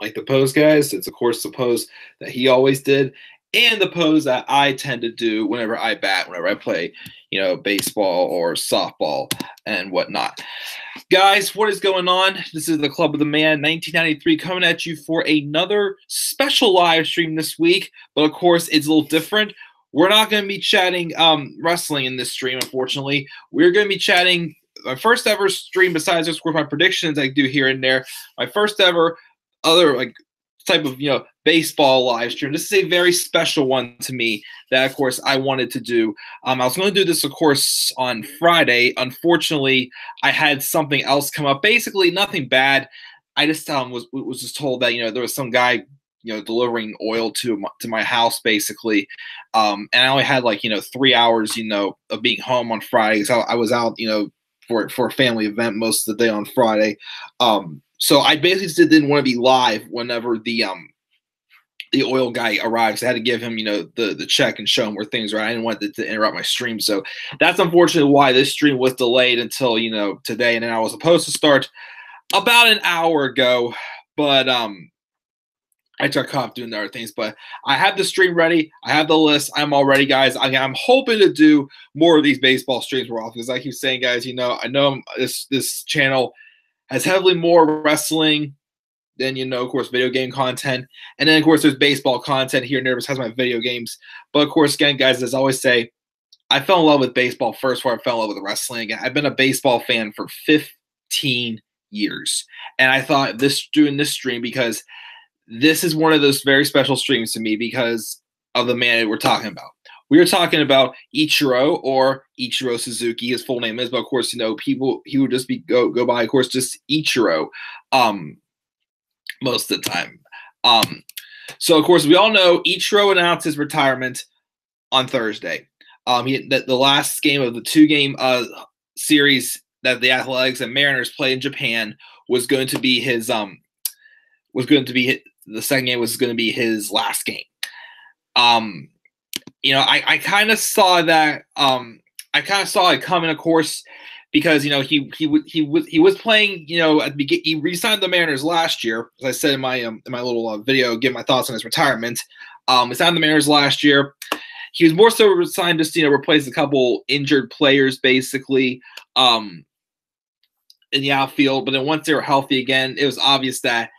like the pose, guys. It's, of course, the pose that he always did and the pose that I tend to do whenever I bat, whenever I play, baseball or softball and whatnot. Guys, what is going on? This is the Club of the Man 1993 coming at you for another special live stream this week. But, of course, it's a little different. We're not going to be chatting wrestling in this stream, unfortunately. We're going to be chatting my first ever stream, besides, of course, my predictions I do here and there. My first ever other type of baseball live stream. This is a very special one to me that, of course, I wanted to do. I was going to do this, of course, on Friday. Unfortunately, I had something else come up. Basically, nothing bad. I just was just told that there was some guy delivering oil to my house, basically, and I only had 3 hours of being home on Friday. So I was out for a family event most of the day on Friday. So I basically just didn't want to be live whenever the oil guy arrives. I had to give him, the check and show him where things are. I didn't want it to interrupt my stream. So that's unfortunately why this stream was delayed until, today. And then I was supposed to start about an hour ago, but I got caught up doing the other things. But I have the stream ready. I have the list. I'm all ready, guys. I'm hoping to do more of these baseball streams more often, because I keep saying, guys, I know this channel has heavily more wrestling than, of course, video game content. And then, of course, there's baseball content here and there besides my video games. But, of course, again, guys, as I always say, I fell in love with baseball first before I fell in love with wrestling. Again, I've been a baseball fan for 15 years. And I thought doing this stream, because this is one of those very special streams to me because of the man that we're talking about. We are talking about Ichiro, or Ichiro Suzuki, his full name is, but of course, people, he would just go by, of course, just Ichiro, most of the time. So of course, we all know Ichiro announced his retirement on Thursday. The last game of the 2-game series that the Athletics and Mariners played in Japan was going to be the second game was going to be his last game. I kind of saw that. I kind of saw it coming, of course, because he was playing. At the beginning, he re-signed the Mariners last year, as I said in my little video, give my thoughts on his retirement. He signed the Mariners last year. He was more so signed just replace a couple injured players, basically, in the outfield. But then once they were healthy again, it was obvious that,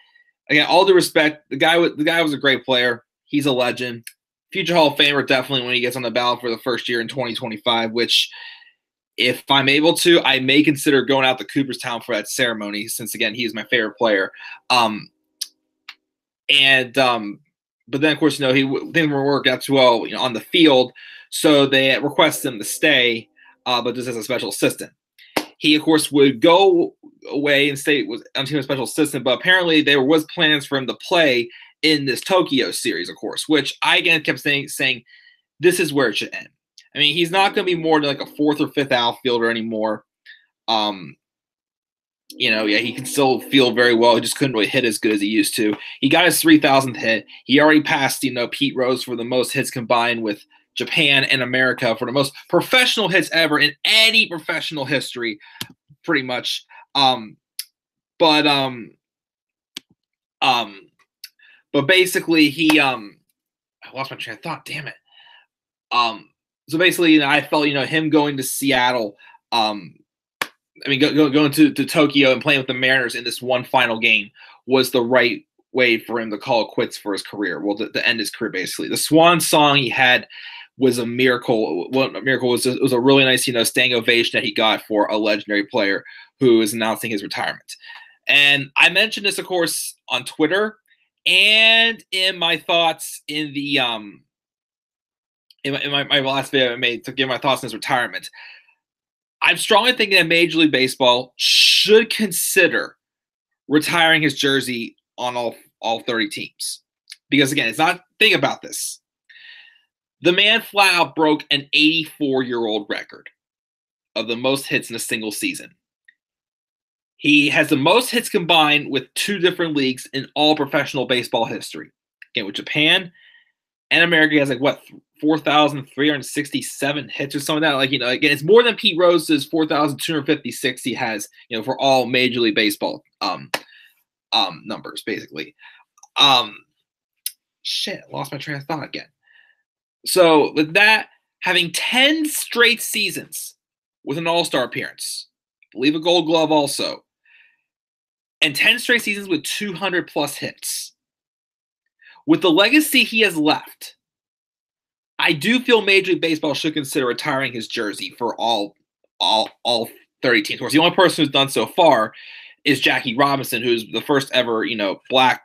again, all due respect, the guy was a great player. He's a legend. Future Hall of Famer, definitely, when he gets on the ballot for the first year in 2025, which, if I'm able to, I may consider going out to Cooperstown for that ceremony, since, again, he is my favorite player. But then, of course, things were working out too well on the field, so they requested him to stay, but just as a special assistant. He, of course, would go away and stay on team as special assistant, but apparently there was plans for him to play in this Tokyo series, of course, which I, again, kept saying this is where it should end. I mean, he's not going to be more than a 4th or 5th outfielder anymore. He can still feel very well. He just couldn't really hit as good as he used to. He got his 3,000th hit. He already passed, Pete Rose for the most hits combined with Japan and America for the most professional hits ever in any professional history, pretty much. But basically, I lost my train of thought. Damn it. So basically, I felt him going to Seattle. Going to Tokyo and playing with the Mariners in this one final game was the right way for him to call it quits for his career. Well, to end his career, basically. The swan song he had was a miracle. What a miracle was! It was a really nice, standing ovation that he got for a legendary player who is announcing his retirement. And I mentioned this, of course, on Twitter and in my thoughts in the in my last video I made to give my thoughts on his retirement. I'm strongly thinking that Major League Baseball should consider retiring his jersey on all 30 teams. Because, again, it's not – think about this. The man flat out broke an 84-year-old record of the most hits in a single season. He has the most hits combined with 2 different leagues in all professional baseball history. Again, with Japan and America, he has 4,367 hits or something like that. Again, it's more than Pete Rose's 4,256 he has, for all Major League Baseball numbers, basically. Um, shit, lost my train of thought again. So with that, having 10 straight seasons with an All-Star appearance, I believe a Gold Glove also, and 10 straight seasons with 200 plus hits. With the legacy he has left, I do feel Major League Baseball should consider retiring his jersey for all 30 teams. Of course, the only person who's done so far is Jackie Robinson, who's the first ever, black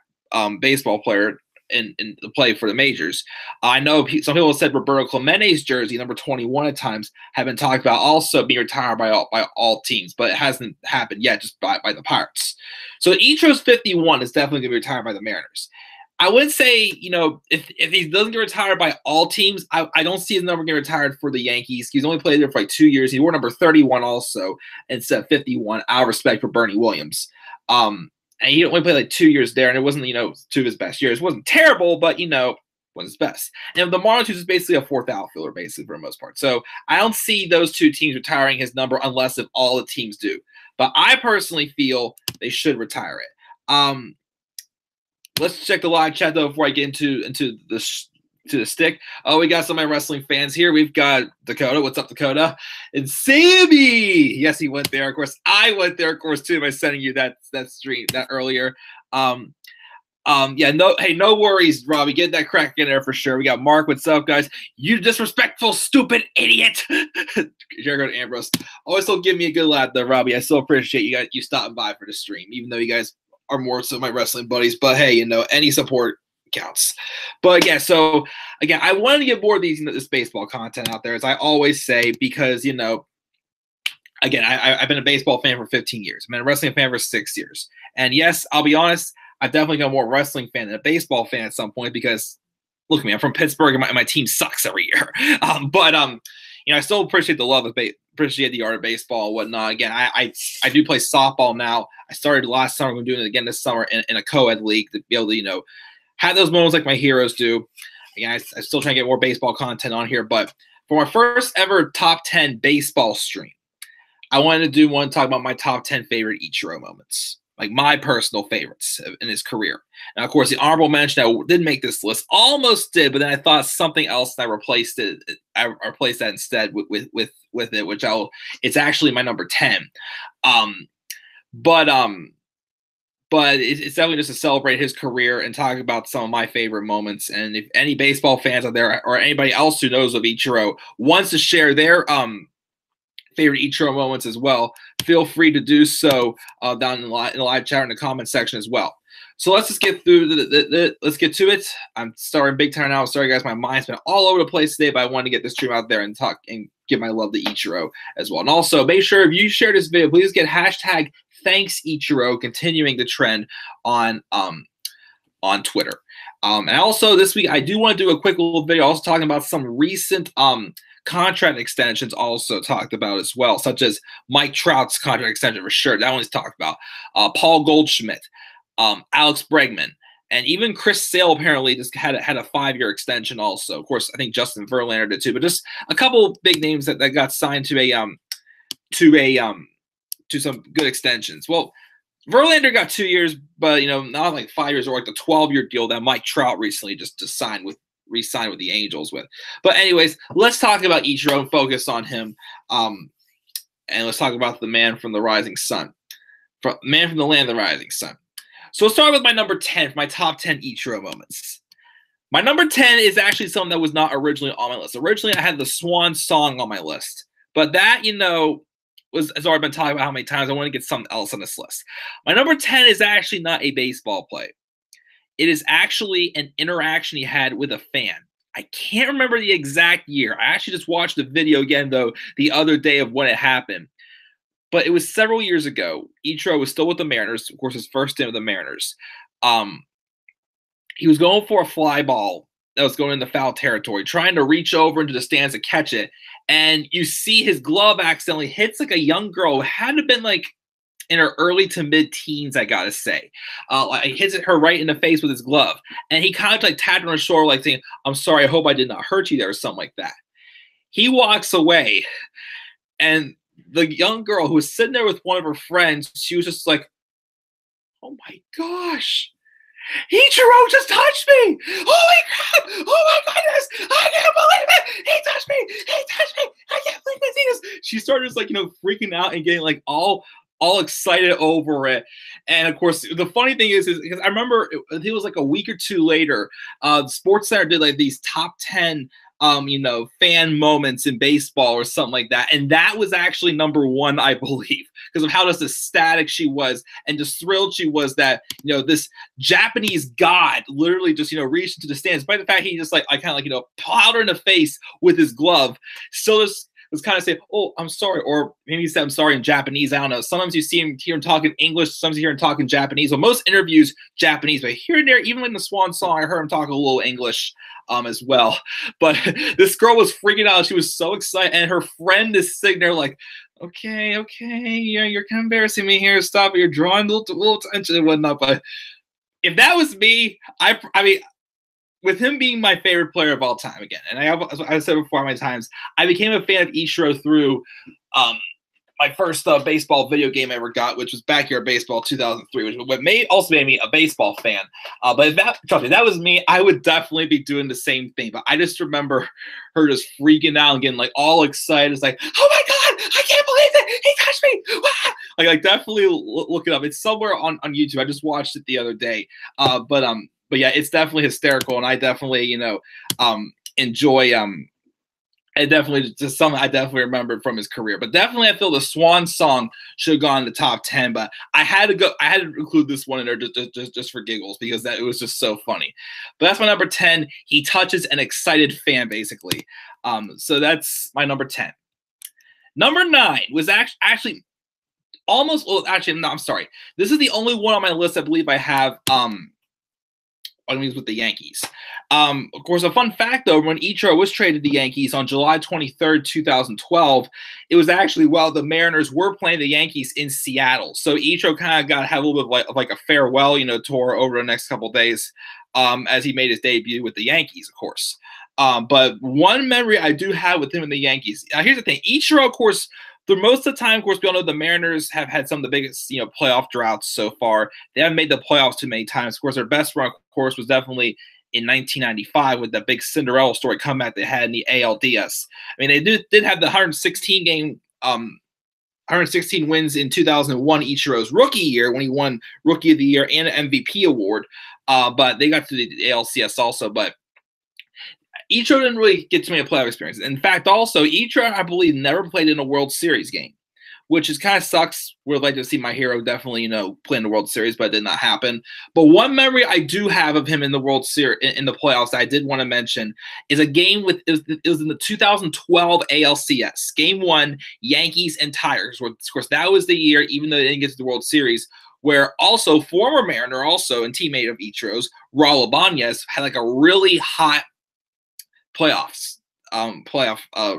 baseball player in the play for the majors. I know some people have said Roberto Clemente's jersey, number 21 at times, have been talked about also being retired by all teams, but it hasn't happened yet, just by the Pirates. So Ichiro's 51 is definitely going to be retired by the Mariners. I would say, if he doesn't get retired by all teams, I don't see his number getting retired for the Yankees. He's only played there for like 2 years. He wore number 31 also instead of 51, out of respect for Bernie Williams. And he only played like 2 years there, and it wasn't, 2 of his best years. It wasn't terrible, but, wasn't his best. And the Marlins is basically a fourth outfielder, basically, for the most part. So I don't see those two teams retiring his number unless if all the teams do. But I personally feel they should retire it. Let's check the live chat, though, before I get into the stick. Oh, we got some of my wrestling fans here. We've got Dakota. What's up, Dakota? And Sammy. Yes, he went there. Of course, I went there, of course, too, by sending you that stream that earlier. No worries, Robbie. Get that crack in there for sure. We got Mark. What's up, guys? You disrespectful, stupid idiot. Jericho and Ambrose. Always still give me a good laugh, though, Robbie. I still appreciate you stopping by for the stream, even though you guys are more so my wrestling buddies, but hey, any support counts. But yeah, so again, I wanted to get more of this baseball content out there, as I always say, because again, I've been a baseball fan for 15 years. I've been a wrestling fan for 6 years, and yes, I'll be honest, I've definitely got more wrestling fan than a baseball fan at some point, because look at me, I'm from Pittsburgh, and my team sucks every year. I still appreciate the love of appreciate the art of baseball and whatnot. Again, I do play softball now. I started last summer. I'm doing it again this summer in a co-ed league to be able to, have those moments like my heroes do. Again, I still try to get more baseball content on here. But for my first ever top 10 baseball stream, I wanted to talk about my top 10 favorite Ichiro moments, like my personal favorites in his career. Now, of course, the honorable mention I didn't make this list, almost did, but then I thought something else, and I replaced it. I replaced that instead with it, which it's actually my number 10. But it's definitely just to celebrate his career and talk about some of my favorite moments. And if any baseball fans out there or anybody else who knows of Ichiro wants to share their favorite Ichiro moments as well, feel free to do so down in the live chat or in the comment section as well. So let's just get through let's get to it. I'm starting big time now. Sorry, guys, my mind's been all over the place today, but I wanted to get this stream out there and talk and give my love to Ichiro as well. And also, make sure if you share this video, please get hashtag Thanks Ichiro, continuing the trend on Twitter. And also this week, I do want to do a quick little video also talking about some recent contract extensions also talked about as well, such as Mike Trout's contract extension for sure. That one's talked about. Paul Goldschmidt, Alex Bregman, and even Chris Sale apparently just had a 5-year extension also. Of course, I think Justin Verlander did too, but just a couple big names that got signed to some good extensions. Well, Verlander got 2 years, but not like 5 years or like the 12-year deal that Mike Trout recently just signed with. Re-signed with the Angels with. But anyways, let's talk about Ichiro and focus on him. And let's talk about the man from the rising sun. Man from the land of the rising sun. So let's start with my number 10, my top 10 Ichiro moments. My number 10 is actually something that was not originally on my list. Originally, I had the Swan Song on my list. But that, has already been talked about how many times. I want to get something else on this list. My number 10 is actually not a baseball play. It is actually an interaction he had with a fan. I can't remember the exact year. I actually just watched the video again, though, the other day of when it happened. But it was several years ago. Ichiro was still with the Mariners. Of course, his first stint with the Mariners. He was going for a fly ball that was going into foul territory, trying to reach over into the stands to catch it. And you see his glove accidentally hits like a young girl who had to have been like in her early to mid-teens, I gotta say. He hits her right in the face with his glove. And he kind of like tapped her on the shoulder like saying, "I'm sorry, I hope I did not hurt you there," or something like that. He walks away, and the young girl who was sitting there with one of her friends, she was just like, "Oh my gosh." Ichiro just touched me! Holy crap! Oh my goodness! I can't believe it! He touched me! He touched me! I can't believe this! She started just like, freaking out and getting like all excited over it. And of course, the funny thing is because I remember it was like a week or two later, Sports Center did like these top 10 fan moments in baseball or something like that. And that was actually number one, I believe, because of how just ecstatic she was and just thrilled she was that, this Japanese god literally just, reached into the stands. Despite the fact he just I kind of plowed her in the face with his glove, still just was kind of saying, "Oh, I'm sorry," or maybe he said, "I'm sorry" in Japanese. I don't know. Sometimes you hear him talking English, sometimes you hear him talking Japanese. Well, most interviews Japanese, but here and there, even in the Swan song, I heard him talk a little English as well. But this girl was freaking out. She was so excited, and her friend is sitting there like, "Okay, yeah, you're kind of embarrassing me here. Stop it. You're drawing a little attention and whatnot." But if that was me, I mean. With him being my favorite player of all time again, and I said before many times, I became a fan of Ichiro through my first baseball video game I ever got, which was Backyard Baseball 2003, which also made me a baseball fan. But trust me, that was me, I would definitely be doing the same thing. But I just remember her just freaking out and getting like all excited. It's like, "Oh my God, I can't believe it! He touched me!" Like definitely look it up. It's somewhere on YouTube. I just watched it the other day. But yeah, it's definitely hysterical, and I definitely, enjoy. It definitely just something I definitely remember from his career. But definitely, I feel the Swan Song should have gone in the top 10. But I had to include this one in there just for giggles because it was just so funny. But that's my number 10. He touches an excited fan, basically. So that's my number 10. Number 9 was actually almost. Well, actually, no, I'm sorry. This is the only one on my list I believe I have. With the Yankees. Of course, a fun fact, though, when Ichiro was traded to the Yankees on July 23rd, 2012, it was actually while the Mariners were playing the Yankees in Seattle. So Ichiro kind of had a little bit of like a farewell, tour over the next couple of days as he made his debut with the Yankees, of course. But one memory I do have with him in the Yankees. Here's the thing. Ichiro, of course, through most of the time, of course, we all know the Mariners have had some of the biggest, playoff droughts so far. They haven't made the playoffs too many times. Of course, their best run, of course, was definitely in 1995 with the big Cinderella story comeback they had in the ALDS. I mean, they did have the 116 wins in 2001, Ichiro's rookie year when he won Rookie of the Year and an MVP award. But they got to the ALCS also, but Ichiro didn't really get too many playoff experiences. In fact, also, Ichiro, I believe, never played in a World Series game, which is kind of sucks. Would like to see my hero definitely, play in the World Series, but it did not happen. But one memory I do have of him in the World Series, in the playoffs, that I did want to mention is a game it was in the 2012 ALCS. Game 1, Yankees and Tigers. Of course, that was the year, even though they didn't get to the World Series, where also former Mariner, also and teammate of Ichiro's, Raul Ibanez, had like a really hot playoff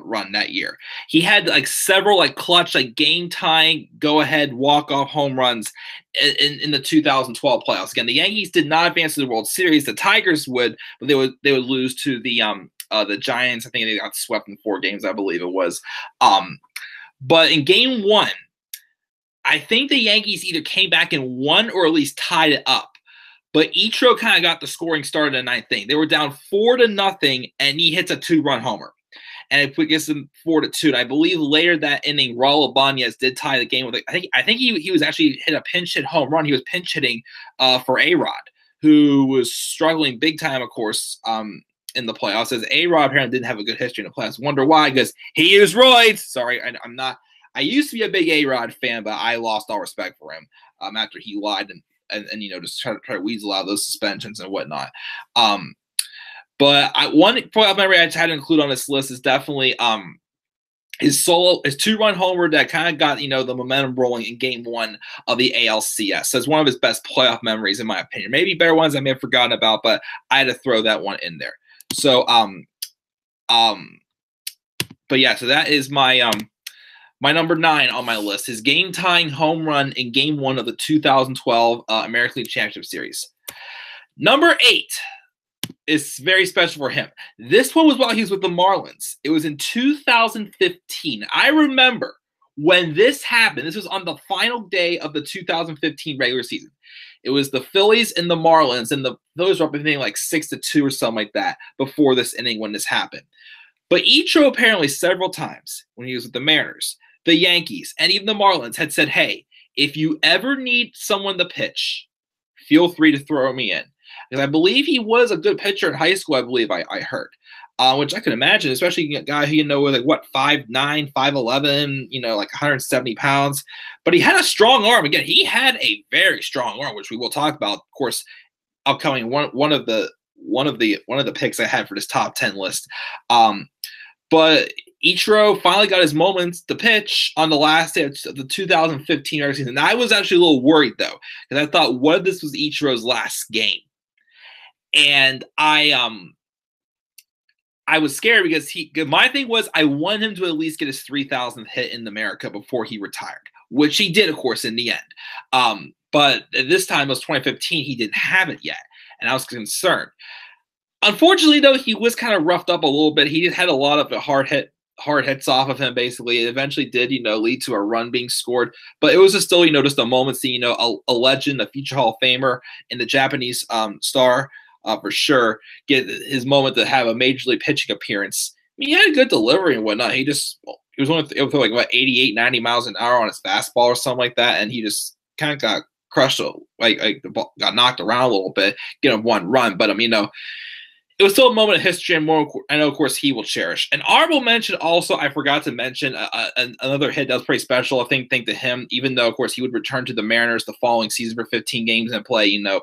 run that year. He had like several like clutch, like game tying, go ahead, walk off home runs in the 2012 playoffs. Again, the Yankees did not advance to the World Series. The Tigers would, but they would lose to the Giants. I think they got swept in 4 games, I believe it was. But in game 1, I think the Yankees either came back and won or at least tied it up. But Ichiro kind of got the scoring started in the 9th inning. They were down 4-0, and he hits a 2-run homer. And it gets them 4-2. And I believe later that inning, Raul Ibanez did tie the game with it. I think he was actually hit a pinch hit home run. He was pinch hitting for A-Rod, who was struggling big time, of course, in the playoffs. As A-Rod apparently didn't have a good history in the playoffs. Wonder why? Because he used roids. Sorry, I'm not. I used to be a big A-Rod fan, but I lost all respect for him after he lied and just try to weasel out those suspensions and whatnot. But one playoff memory I had to include on this list is definitely his 2-run homer that kind of got the momentum rolling in game 1 of the ALCS. So it's one of his best playoff memories, in my opinion. Maybe better ones I may have forgotten about, but I had to throw that one in there. So but yeah, so that is my my number 9 on my list, his game-tying home run in Game 1 of the 2012 American League Championship Series. Number 8 is very special for him. This one was while he was with the Marlins. It was in 2015. I remember When this happened, this was on the final day of the 2015 regular season. It was the Phillies and the Marlins, and the Phillies were up, I think, like 6-2 or something like that before this inning when this happened. But Ichiro apparently several times when he was with the Mariners, the Yankees, and even the Marlins had said, hey, if you ever need someone to pitch, feel free to throw me in. Because I believe he was a good pitcher in high school, I believe I heard. Which I can imagine, especially a guy who, you know, was like, what, 5'9", 5'11", you know, like 170 pounds. But he had a strong arm. Again, he had a very strong arm, which we will talk about, of course, upcoming one of the picks I had for this top 10 list. But Ichiro finally got his moments to pitch on the last day of the 2015 regular season. And I was actually a little worried, though, because I thought, what if this was Ichiro's last game? And I was scared because my thing was I wanted him to at least get his 3,000th hit in America before he retired, which he did, of course, in the end. But at this time, it was 2015, he didn't have it yet, and I was concerned. Unfortunately, though, he was kind of roughed up a little bit. He had a lot of hard hits off of him, basically. It eventually did, you know, lead to a run being scored. But it was just still, you know, just a moment seeing, you know, a legend, a future Hall of Famer, and the Japanese star, for sure, get his moment to have a major league pitching appearance. I mean, he had a good delivery and whatnot. He was only able to like, what, 88, 90 miles an hour on his fastball or something like that, and he just kind of got crushed, like the ball got knocked around a little bit, get him one run. But, you know, it was still a moment of history, and more, I know, of course, he will cherish. An honorable mention also, I forgot to mention, another hit that was pretty special, I think to him, even though, of course, he would return to the Mariners the following season for 15 games and play, you know,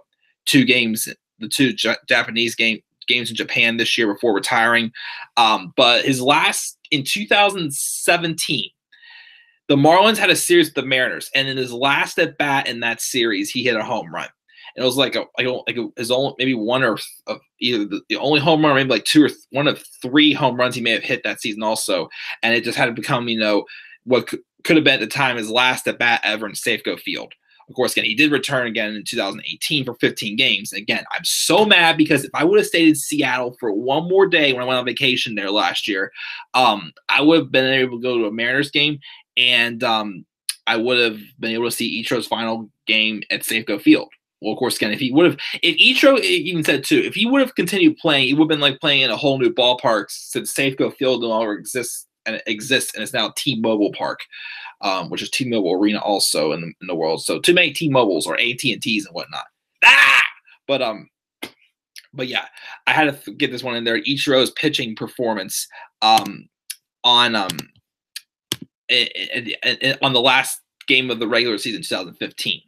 the two Japanese games in Japan this year before retiring. But his last, in 2017, the Marlins had a series with the Mariners, and in his last at bat in that series, he hit a home run. And it was like his only, maybe one or either the only home run, or maybe like one of three home runs he may have hit that season also. And it just had to become, you know, what could have been at the time his last at bat ever in Safeco Field. Of course, again, he did return again in 2018 for 15 games. And again, I'm so mad because if I would have stayed in Seattle for one more day when I went on vacation there last year, I would have been able to go to a Mariners game, and I would have been able to see Ichiro's final game at Safeco Field. Well, of course, again, if Ichiro even said too, if he would have continued playing, he would have been like playing in a whole new ballpark since Safeco Field no longer exists, and it's now T-Mobile Park, which is T-Mobile Arena also in the world. So too many T-Mobiles or AT&Ts and whatnot. But yeah, I had to get this one in there. Ichiro's pitching performance on the last game of the regular season, 2015.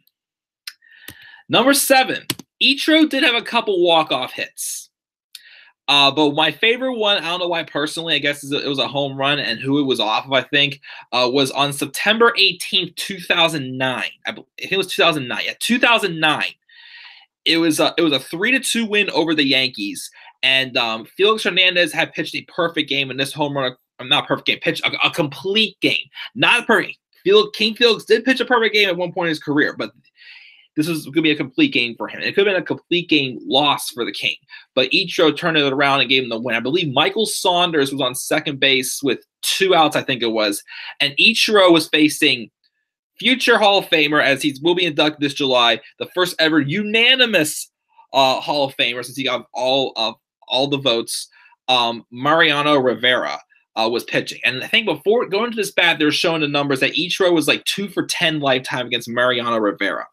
Number 7, Ichiro did have a couple walk-off hits. But my favorite one, I don't know why personally, I guess it was a home run, and who it was off of, I think, was on September 18th, 2009. I think it was 2009. Yeah, 2009. It was a 3-2 win over the Yankees, and Felix Hernandez had pitched a perfect game in this home run. Not a perfect game, pitched a complete game. Not a perfect. King Felix did pitch a perfect game at one point in his career, but this was going to be a complete game for him. It could have been a complete game loss for the King. But Ichiro turned it around and gave him the win. I believe Michael Saunders was on second base with 2 outs, I think it was. And Ichiro was facing future Hall of Famer, as he will be inducted this July, the first ever unanimous Hall of Famer, since he got all the votes. Mariano Rivera was pitching. And I think before going to this bat, they were showing the numbers that Ichiro was like 2 for 10 lifetime against Mariano Rivera.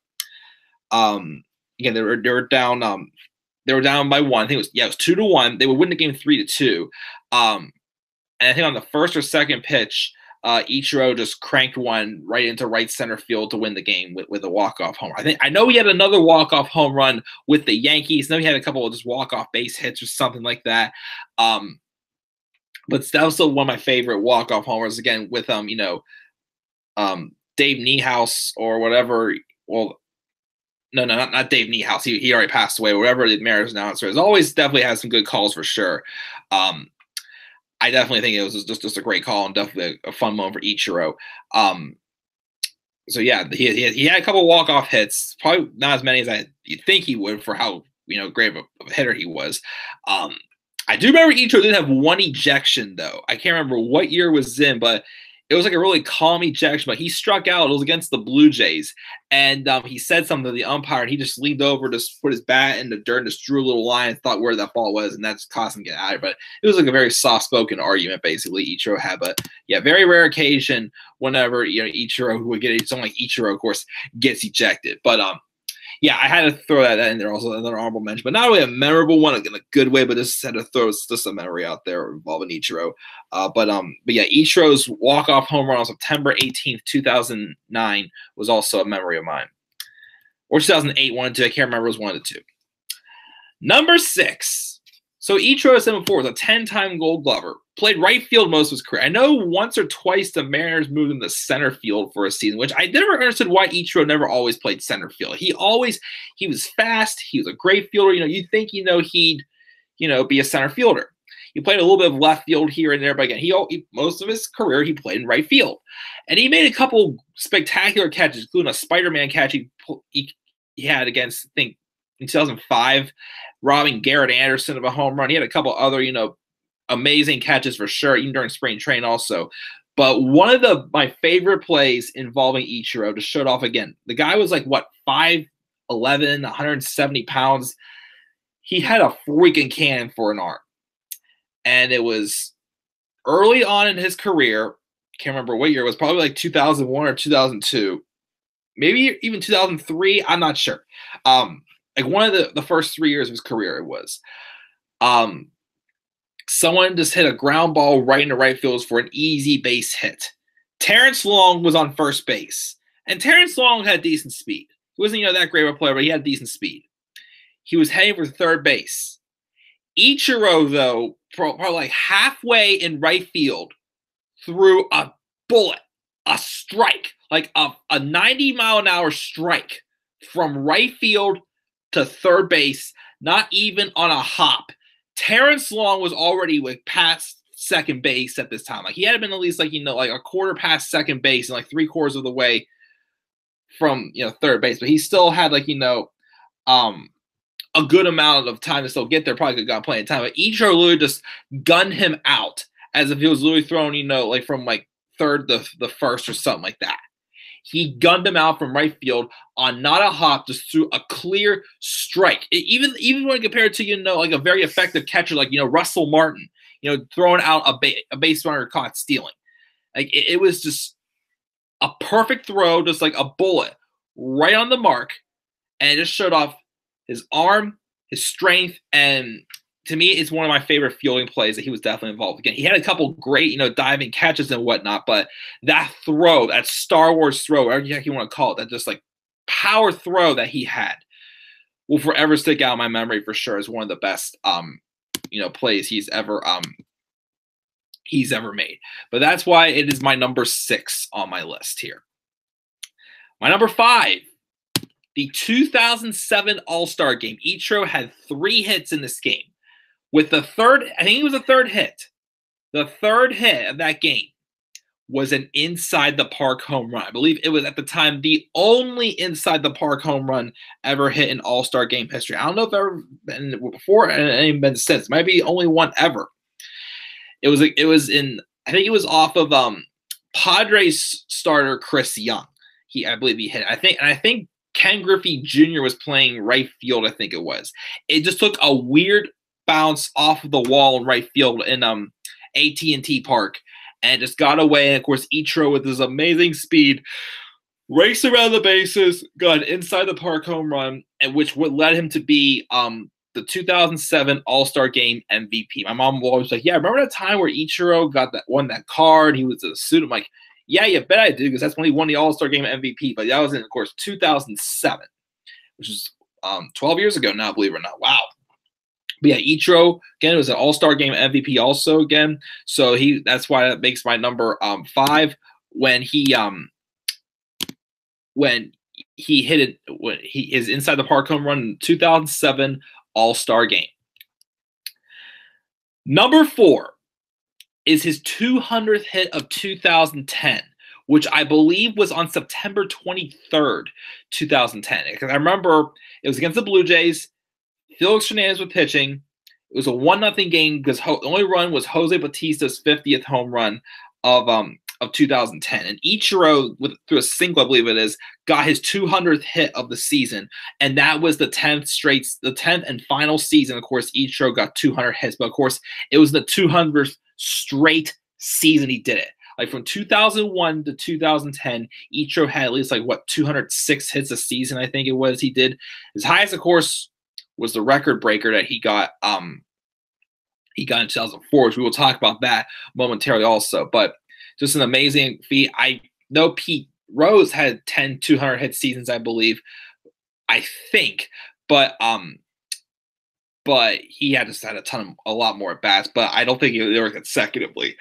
Again, they were down by 1. I think it was 2-1. They would win the game 3-2. And I think on the first or second pitch, Ichiro just cranked one right into right center field to win the game with a walk-off home run. I know he had another walk-off home run with the Yankees. I know he had a couple of just walk-off base hits or something like that. But that was still one of my favorite walk-off homers. Again, with Dave Niehaus or whatever. Well, no, not Dave Niehaus. He already passed away. Whatever the Mariners announcer is, always definitely has some good calls for sure. I definitely think it was just a great call and definitely a fun moment for Ichiro. So yeah, he had a couple walk-off hits, probably not as many as you'd think he would for how great of a hitter he was. I do remember Ichiro did have one ejection though. I can't remember what year it was in, but it was like a really calm ejection, but he struck out. It was against the Blue Jays, and he said something to the umpire, and he just leaned over to put his bat in the dirt and just drew a little line and thought where that ball was, and that's caused him to get out of it. But it was like a very soft-spoken argument, basically, Ichiro had. But yeah, very rare occasion whenever Ichiro, who would get someone like Ichiro, of course, gets ejected. But yeah, I had to throw that in there. Also, another honorable mention, but not really a memorable one in a good way, but just had to throw just a memory out there involving Ichiro. But yeah, Ichiro's walk-off home run on September 18th, 2009 was also a memory of mine. Or 2008, 1 and 2. I can't remember. It was 1 and 2. Number 6. So Ichiro, 7-4, was a 10-time Gold Glover. Played right field most of his career. I know once or twice the Mariners moved him to center field for a season, which I never understood why Ichiro never always played center field. He was fast. He was a great fielder. You'd think he'd be a center fielder. He played a little bit of left field here and there, but again, he most of his career he played in right field, and he made a couple spectacular catches, including a Spider-Man catch he had against, I think, in 2005, robbing Garrett Anderson of a home run. He had a couple other, amazing catches for sure, even during spring training also. But one of my favorite plays involving Ichiro, to show it off again, the guy was like, 5'11", 170 pounds. He had a freaking cannon for an arm. And it was early on in his career. Can't remember what year. It was probably like 2001 or 2002. Maybe even 2003. I'm not sure. Like one of the first 3 years of his career it was. Someone just hit a ground ball right into right field for an easy base hit. Terrence Long was on first base. And Terrence Long had decent speed. He wasn't, that great of a player, but he had decent speed. He was heading for third base. Ichiro, though, probably like halfway in right field, threw a bullet, a strike, like a 90-mile-an-hour strike from right field to third base, not even on a hop. Terrence Long was already past second base at this time. Like he had been at least like a quarter past second base and like 3/4 of the way from third base, but he still had a good amount of time to still get there. Probably could have got plenty of time, but Ichiro literally just gunned him out as if he was literally thrown from third to the first or something like that. He gunned him out from right field on not a hop, just through a clear strike. Even when compared to like a very effective catcher like Russell Martin, throwing out a base runner caught stealing. Like it was just a perfect throw, just like a bullet right on the mark, and it just showed off his arm, his strength, and to me, it's one of my favorite fielding plays that he was definitely involved. Again, he had a couple great, diving catches and whatnot, but that throw, that Star Wars throw, whatever you want to call it, that just power throw that he had will forever stick out in my memory for sure as one of the best, plays he's ever made. But that's why it is my number 6 on my list here. My number 5. The 2007 All-Star Game. Ichiro had 3 hits in this game. With the third, I think it was the third hit. The third hit of that game was an inside the park home run. I believe it was at the time the only inside the park home run ever hit in All-Star Game history. I don't know if ever been before and ain't been since. It might be only one ever. It was I think it was off of Padres starter Chris Young. I believe he hit it. I think Ken Griffey Jr. was playing right field, I think it was. It just took a weird bounce off of the wall in right field in AT&T Park and just got away. And, of course, Ichiro, with his amazing speed, raced around the bases, got an inside the park home run, and which would led him to be the 2007 All-Star Game MVP. My mom was always like, yeah, remember that time where Ichiro won that card? He was a suit. I'm like, yeah, you bet I do, because that's when he won the All-Star Game MVP. But that was in, of course, 2007, which is 12 years ago now, believe it or not. Wow. But yeah, Ichiro, again, was an All-Star Game MVP also again. So that's why that makes my number 5 when he hit it, his inside the park home run in 2007 All-Star Game. Number 4 is his 200th hit of 2010, which I believe was on September 23rd, 2010. Because I remember it was against the Blue Jays. Felix Hernandez was pitching. It was a 1-0 game because the only run was Jose Bautista's 50th home run of of 2010. And Ichiro, through a single, I believe it is, got his 200th hit of the season. And that was the 10th and final season. Of course, Ichiro got 200 hits. But of course, it was the 200th straight season he did it. Like from 2001 to 2010, Ichiro had at least 206 hits a season, I think it was he did. His highest, of course, was the record breaker that he got in 2004, which we will talk about that momentarily also. But just an amazing feat. I know Pete Rose had 10 200-hit seasons, I believe, I think. But he had a lot more at bats. But I don't think they were consecutively.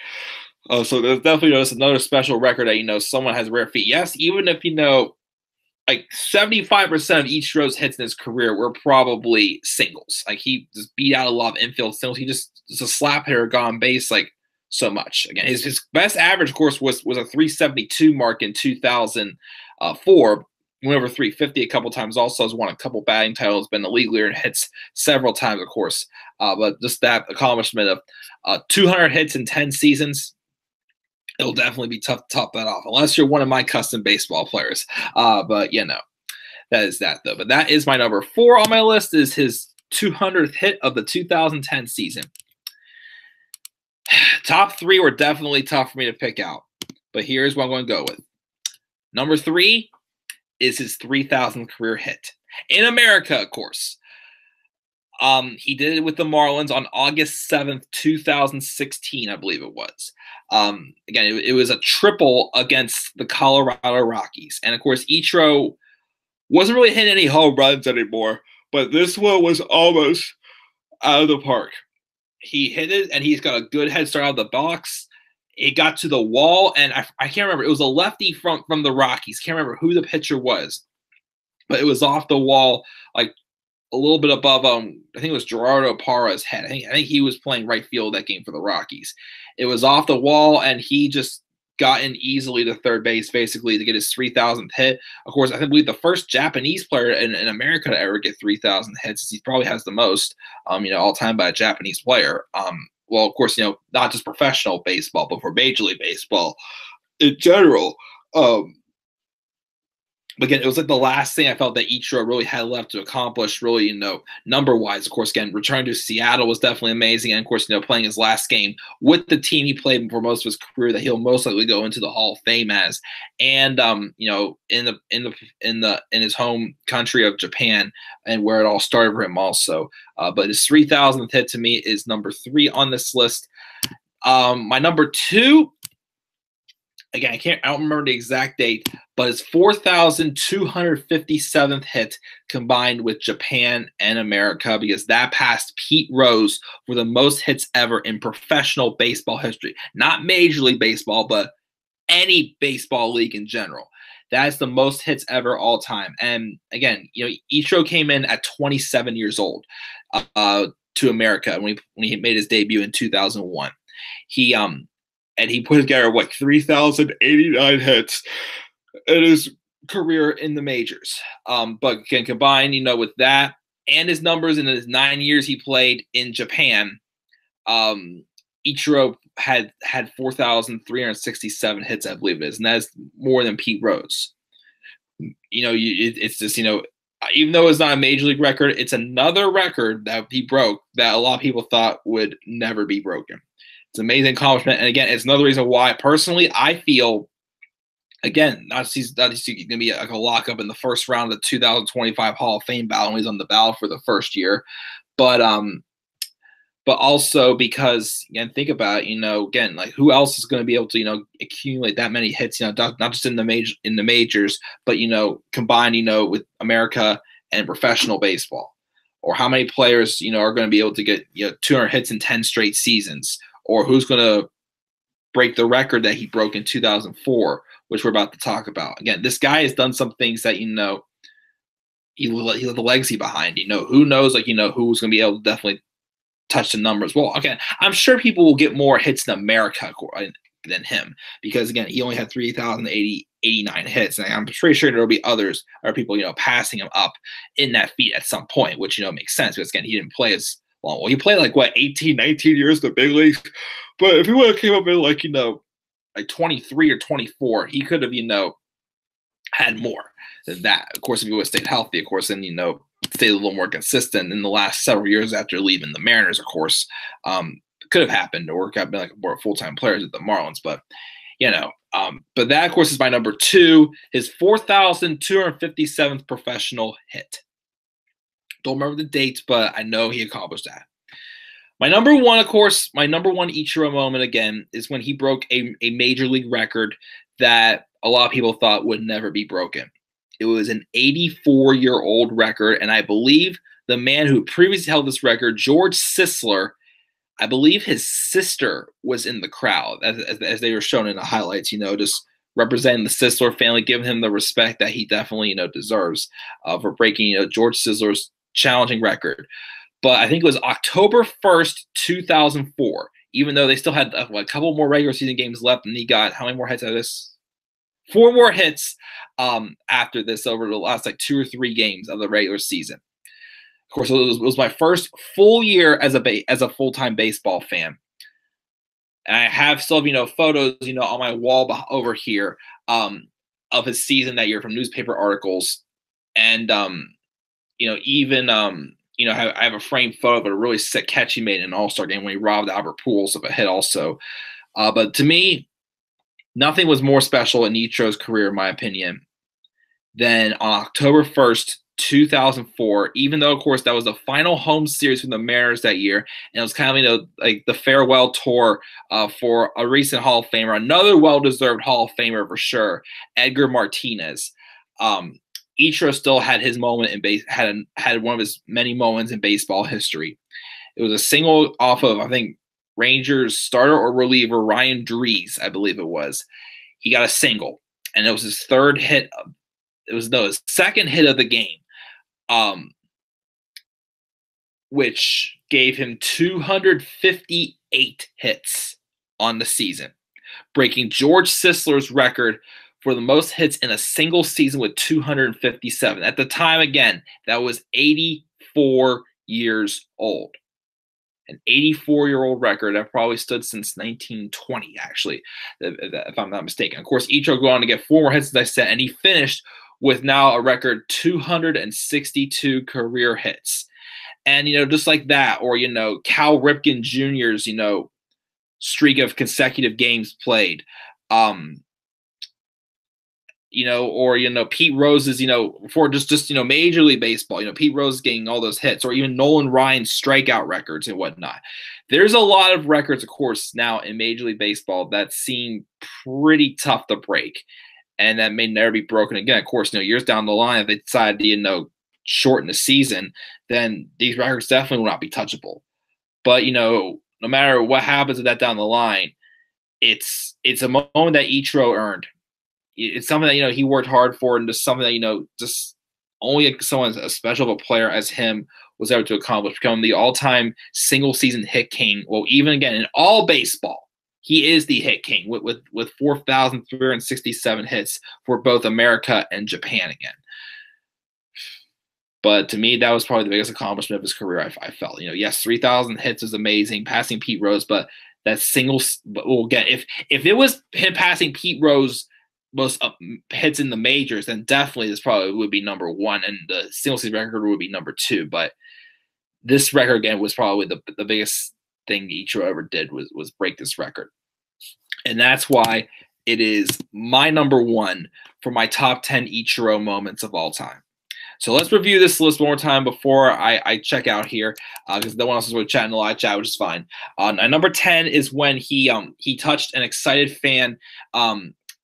So there's definitely another special record that, someone has rare feat. Yes, even if, 75% of Ichiro's hits in his career were probably singles. Like he just beat out a lot of infield singles. He just a slap hitter, got on base so much. Again, his best average, of course, was a 372 mark in 2004. Went over 350 a couple times. Also has won a couple batting titles, been the league leader in hits several times, of course. But just that accomplishment of 200 hits in 10 seasons, it'll definitely be tough to top that off, unless you're one of my custom baseball players. But that is that though. But that is my number 4 on my list, is his 200th hit of the 2010 season. Top 3 were definitely tough for me to pick out, but here's what I'm going to go with. Number 3 is his 3,000th career hit in America, of course. He did it with the Marlins on August 7th, 2016, I believe it was. Again, it was a triple against the Colorado Rockies. And, of course, Ichiro wasn't really hitting any home runs anymore, but this one was almost out of the park. He hit it, and he's got a good head start out of the box. It got to the wall, and I can't remember. It was a lefty from the Rockies. Can't remember who the pitcher was, but it was off the wall, a little bit above I think it was Gerardo Parra's head. I think he was playing right field that game for the Rockies. It was off the wall, and he just got in easily to third base, basically, to get his 3,000th hit. Of course, I believe the first Japanese player in America to ever get 3,000 hits. He probably has the most, all time by a Japanese player. Well, of course, not just professional baseball, but for Major League Baseball in general. But again, it was the last thing I felt that Ichiro really had left to accomplish, really, number-wise. Of course, again, returning to Seattle was definitely amazing. And, of course, playing his last game with the team he played for most of his career that he'll most likely go into the Hall of Fame as. And, in his home country of Japan, and where it all started for him also. But his 3,000th hit to me is number 3 on this list. My number 2, again, I don't remember the exact date, but it's 4,257th hit combined with Japan and America, because that passed Pete Rose for the most hits ever in professional baseball history. Not Major League Baseball, but any baseball league in general. That is the most hits ever all time. And again, Ichiro came in at 27 years old to America when he made his debut in 2001. And he put together 3,089 hits in his career in the majors. But again, combined, with that and his numbers in his 9 years he played in Japan, Ichiro had 4,367 hits, I believe it is, and that's more than Pete Rose. It's just, even though it's not a major league record, it's another record that he broke that a lot of people thought would never be broken. It's an amazing accomplishment. And again, it's another reason why, personally, I feel, again, not he's going to be a lockup in the first round of the 2025 Hall of Fame ballot when he's on the ballot for the first year. But also because, again, think about it, again, who else is going to be able to, accumulate that many hits, not just in the majors, but, combined, with America and professional baseball. Or how many players, are going to be able to get, 200 hits in 10 straight seasons. Or who's going to break the record that he broke in 2004, which we're about to talk about. Again, this guy has done some things that, he left the legacy behind. Who knows, who's going to be able to definitely touch the numbers. Well, again, I'm sure people will get more hits in America than him, because, again, he only had 3,089 hits. And I'm pretty sure there will be others, or people, passing him up in that feat at some point, which, makes sense, because, again, he didn't play as well, he played 18, 19 years in the big leagues. But if he would have came up in like 23 or 24. He could have, had more than that. Of course, if he would have stayed healthy, of course, then, stayed a little more consistent in the last several years after leaving the Mariners, of course, could have happened, or could have been like a more full-time player at the Marlins. But, but that, of course, is my number 2, his 4,257th professional hit. Don't remember the dates, but I know he accomplished that. My number 1, of course, my number 1 Ichiro moment, again, is when he broke a major league record that a lot of people thought would never be broken. It was an 84-year-old record, and I believe the man who previously held this record, George Sisler, I believe his sister was in the crowd as they were shown in the highlights, just representing the Sisler family, giving him the respect that he definitely, deserves for breaking, George Sisler's challenging record. But I think it was October 1st, 2004, even though they still had a couple more regular season games left, and he got how many more hits out of this? 4 more hits after this over the last 2 or 3 games of the regular season. Of course, it was my first full year as a full-time baseball fan. And I have still have, photos, on my wall over here of his season that year from newspaper articles. And, even, I have a framed photo of a really sick catch he made in an All-Star game when he robbed Albert Pujols of a hit also. But to me, nothing was more special in Ichiro's career, in my opinion, than on October 1st, 2004, even though, of course, that was the final home series for the Mariners that year. And it was kind of, like the farewell tour for a recent Hall of Famer, another well-deserved Hall of Famer for sure, Edgar Martinez. Ichiro still had his moment had one of his many moments in baseball history. It was a single off of, I think, Rangers starter or reliever Ryan Dries, I believe it was. He got a single, and it was his third hit. His second hit of the game, which gave him 258 hits on the season, breaking George Sisler's record for the most hits in a single season with 257. At the time, again, that was 84 years old. An 84-year-old record that probably stood since 1920, actually, if I'm not mistaken. Of course, Ichiro go on to get 4 more hits, as I said, and he finished with now a record 262 career hits. And, just like that, or, Cal Ripken Jr.'s, streak of consecutive games played, or, Pete Rose's, for just Major League Baseball, Pete Rose getting all those hits, or even Nolan Ryan's strikeout records and whatnot. There's a lot of records, of course, now in Major League Baseball that seem pretty tough to break and that may never be broken again. Of course, years down the line, if they decide to, shorten the season, then these records definitely will not be touchable. But, no matter what happens with that down the line, it's a moment that Ichiro earned. It's something that, he worked hard for, and just something that, just only someone as special of a player as him was able to accomplish, becoming the all-time single-season hit king. Well, even again, in all baseball, he is the hit king with 4,367 hits for both America and Japan again. But to me, that was probably the biggest accomplishment of his career, I felt. Yes, 3,000 hits is amazing, passing Pete Rose, but that single – well, again, if it was him passing Pete Rose – most hits in the majors, then definitely this probably would be number 1, and the single season record would be number 2. But this record, again, was probably the biggest thing Ichiro ever did was break this record. And that's why it is my number 1 for my top 10 Ichiro moments of all time. So let's review this list one more time before I check out here, because no one else is really chatting a live chat, which is fine. Number 10 is when he touched an excited fan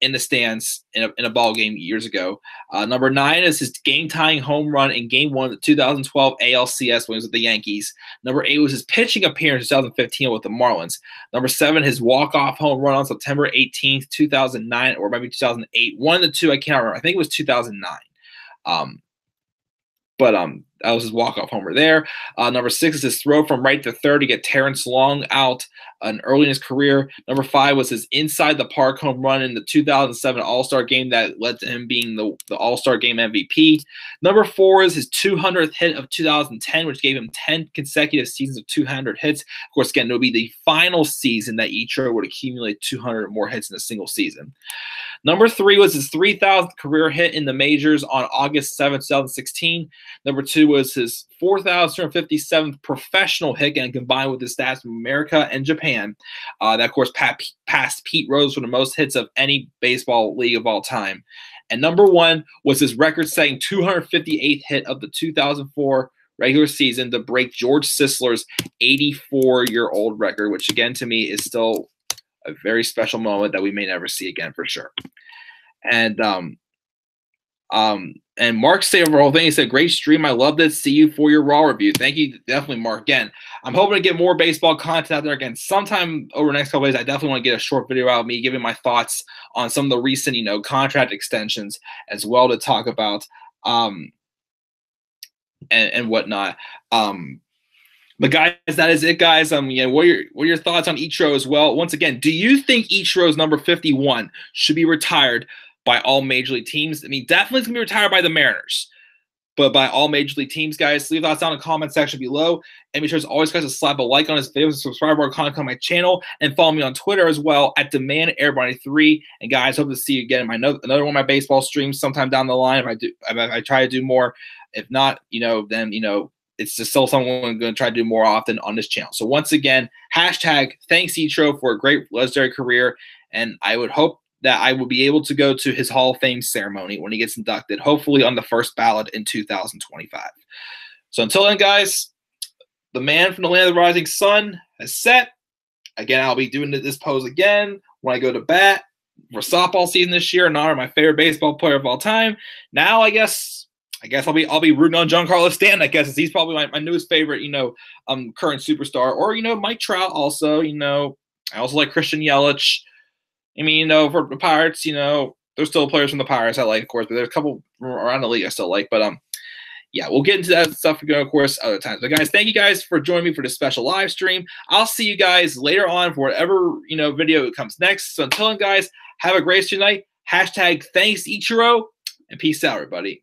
in the stands in a ball game years ago. Number 9 is his game-tying home run in Game 1 of the 2012 ALCS when he was with the Yankees. Number 8 was his pitching appearance in 2015 with the Marlins. Number 7, his walk-off home run on September 18th, 2009, or maybe 2008. One of the two, I can't remember. I think it was 2009. But That was his walk-off homer there. Number 6 is his throw from right to third to get Terrence Long out early in his career. Number 5 was his inside the park home run in the 2007 All-Star game that led to him being the All-Star game MVP. Number 4 is his 200th hit of 2010, which gave him 10 consecutive seasons of 200 hits. Of course, again, it'll be the final season that Ichiro would accumulate 200 or more hits in a single season. Number 3 was his 3,000th career hit in the majors on August 7, 2016. Number 2 was his 4,257th professional hit, and combined with his stats from America and Japan. That, of course, passed Pete Rose for the most hits of any baseball league of all time. And number 1 was his record-setting 258th hit of the 2004 regular season to break George Sisler's 84-year-old record, which, again, to me is still a very special moment that we may never see again for sure. And Mark said over the whole thing, he said, great stream. I loved it. See you for your Raw review. Thank you. Definitely, Mark. Again, I'm hoping to get more baseball content out there again. Sometime over the next couple of days, I definitely want to get a short video out of me giving my thoughts on some of the recent, contract extensions as well to talk about and whatnot. But guys, that is it, guys. What are your thoughts on Ichiro as well? Once again, do you think Ichiro's number 51 should be retired by all major league teams? I mean, definitely it's gonna be retired by the Mariners, but by all major league teams, guys. Leave thoughts down in the comment section below, and be sure as always, guys, to slap a like on this video, subscribe to our content on my channel, and follow me on Twitter as well at DemandAir93. And guys, hope to see you again in another one of my baseball streams sometime down the line. If I try to do more. If not, then it's just still something I'm going to try to do more often on this channel. So once again, hashtag thanks Ichiro for a great legendary career. And I would hope that I will be able to go to his Hall of Fame ceremony when he gets inducted, hopefully on the first ballot in 2025. So until then, guys, the man from the land of the rising sun has set. Again, I'll be doing this pose again when I go to bat for softball season this year in honor of my favorite baseball player of all time. Now, I guess I'll be rooting on Giancarlo Stanton. I guess as he's probably my newest favorite, current superstar. Or Mike Trout also. I also like Christian Yelich. I mean, for the Pirates, there's still players from the Pirates I like, of course, but there's a couple around the league I still like. But yeah, we'll get into that stuff again, of course, other times. But guys, thank you guys for joining me for this special live stream. I'll see you guys later on for whatever video comes next. So until then, guys, have a great night. Hashtag thanks Ichiro, and peace out, everybody.